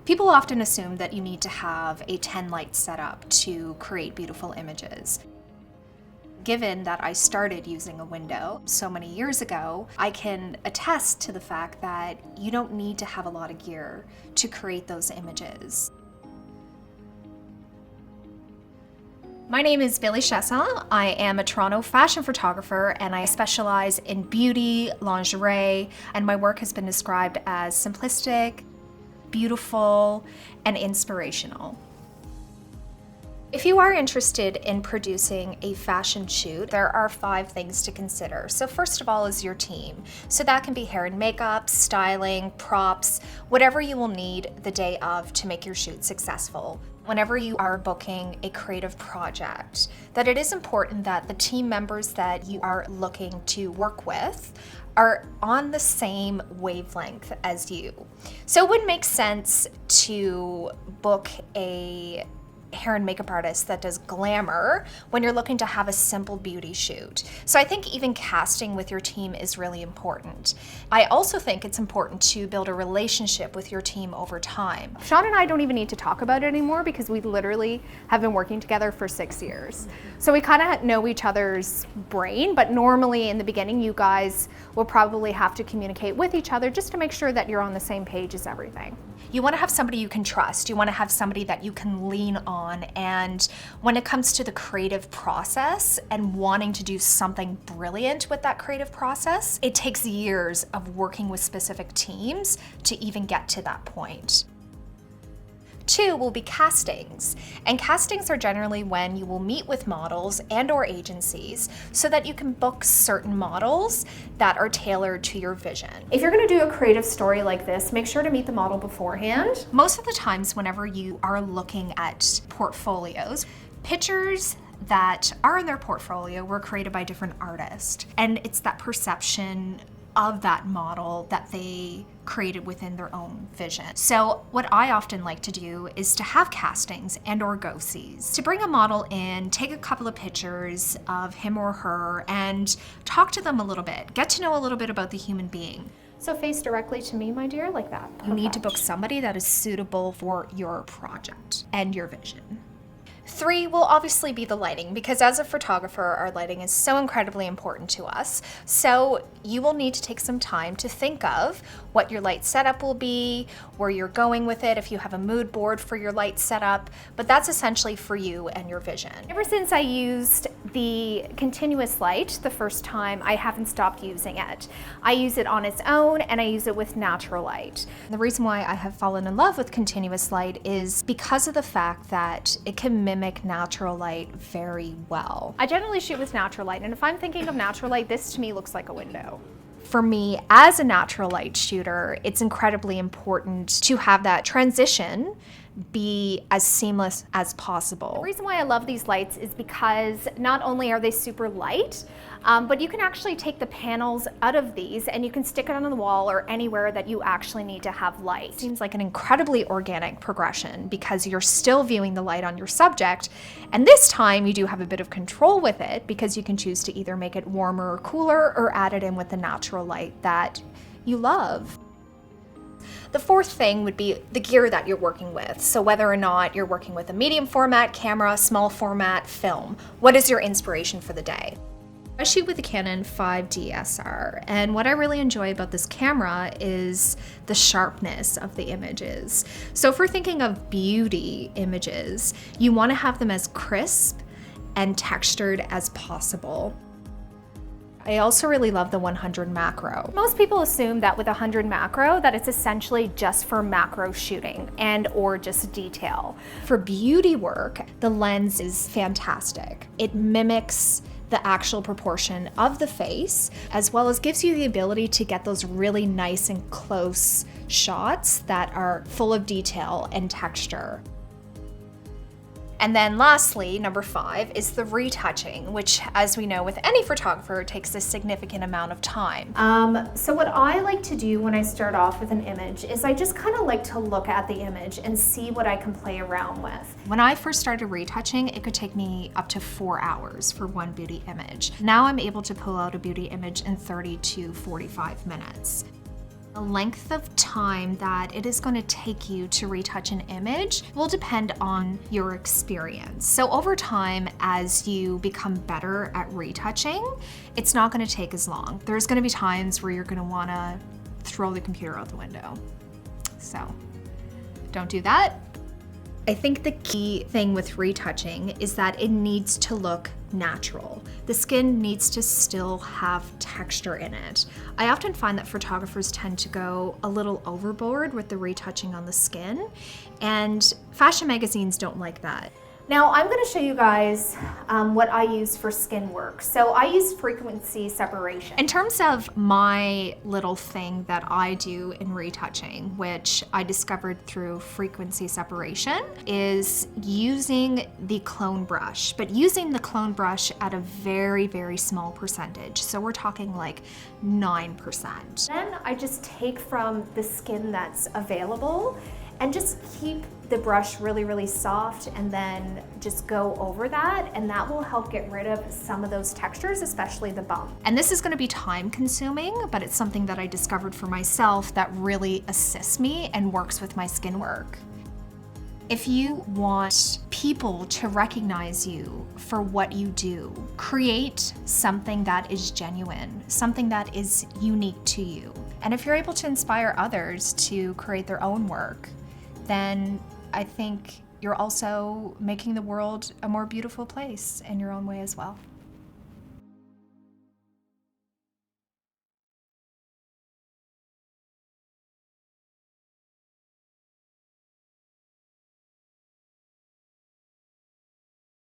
People often assume that you need to have a 10 light setup to create beautiful images. Given that I started using a window so many years ago, I can attest to the fact that you don't need to have a lot of gear to create those images. My name is Billie Chiasson. I am a Toronto fashion photographer and I specialize in beauty, lingerie, and my work has been described as simplistic, beautiful, and inspirational. If you are interested in producing a fashion shoot, there are 5 things to consider. So first of all is your team. So that can be hair and makeup, styling, props, whatever you will need the day of to make your shoot successful. Whenever you are booking a creative project, that it is important that the team members that you are looking to work with are on the same wavelength as you. So it would make sense to book a hair and makeup artist that does glamour when you're looking to have a simple beauty shoot. So I think even casting with your team is really important. I also think it's important to build a relationship with your team over time. Sean and I don't even need to talk about it anymore because we literally have been working together for 6 years. So we kind of know each other's brain, but normally in the beginning you guys will probably have to communicate with each other just to make sure that you're on the same page as everything. You want to have somebody you can trust. You want to have somebody that you can lean on. And when it comes to the creative process and wanting to do something brilliant with that creative process, it takes years of working with specific teams to even get to that point. 2 will be castings. And castings are generally when you will meet with models and/or agencies so that you can book certain models that are tailored to your vision. If you're going to do a creative story like this, make sure to meet the model beforehand. Most of the times whenever you are looking at portfolios, pictures that are in their portfolio were created by different artists. And it's that perception of that model that they created within their own vision. So what I often like to do is to have castings and/or go-sees, to bring a model in, take a couple of pictures of him or her and talk to them a little bit, get to know a little bit about the human being. So face directly to me, my dear, like that. You need to book somebody that is suitable for your project and your vision. 3 will obviously be the lighting, because as a photographer, our lighting is so incredibly important to us. So you will need to take some time to think of what your light setup will be, where you're going with it, if you have a mood board for your light setup, but that's essentially for you and your vision. Ever since I used the continuous light the first time, I haven't stopped using it. I use it on its own and I use it with natural light. The reason why I have fallen in love with continuous light is because of the fact that it can mimic natural light very well. I generally shoot with natural light, and if I'm thinking of natural light, this to me looks like a window. For me, as a natural light shooter, it's incredibly important to have that transition be as seamless as possible. The reason why I love these lights is because not only are they super light, but you can actually take the panels out of these and you can stick it on the wall or anywhere that you actually need to have light. It seems like an incredibly organic progression because you're still viewing the light on your subject, and this time you do have a bit of control with it because you can choose to either make it warmer or cooler or add it in with the natural light that you love. The 4th thing would be the gear that you're working with. So whether or not you're working with a medium format camera, small format film, what is your inspiration for the day? I shoot with the Canon 5D SR, and what I really enjoy about this camera is the sharpness of the images. So if we're thinking of beauty images, you want to have them as crisp and textured as possible. I also really love the 100 macro. Most people assume that with 100 macro that it's essentially just for macro shooting and or just detail. For beauty work, the lens is fantastic. It mimics the actual proportion of the face, as well as gives you the ability to get those really nice and close shots that are full of detail and texture. And then lastly, number 5 is the retouching, which, as we know with any photographer, takes a significant amount of time. So what I like to do when I start off with an image is I just kind of like to look at the image and see what I can play around with. When I first started retouching, it could take me up to 4 hours for one beauty image. Now I'm able to pull out a beauty image in 30 to 45 minutes. The length of time that it is going to take you to retouch an image will depend on your experience. So over time, as you become better at retouching, it's not going to take as long. There's going to be times where you're going to want to throw the computer out the window. So don't do that. I think the key thing with retouching is that it needs to look natural. The skin needs to still have texture in it. I often find that photographers tend to go a little overboard with the retouching on the skin, and fashion magazines don't like that. Now I'm going to show you guys what I use for skin work. So I use frequency separation. In terms of my little thing that I do in retouching, which I discovered through frequency separation, is using the clone brush, but using the clone brush at a very, very small percentage. So we're talking like 9%. Then I just take from the skin that's available and just keep the brush really, really soft, and then just go over that, and that will help get rid of some of those textures, especially the bump. And this is going to be time consuming, but it's something that I discovered for myself that really assists me and works with my skin work. If you want people to recognize you for what you do, create something that is genuine, something that is unique to you. And if you're able to inspire others to create their own work, then I think you're also making the world a more beautiful place in your own way as well.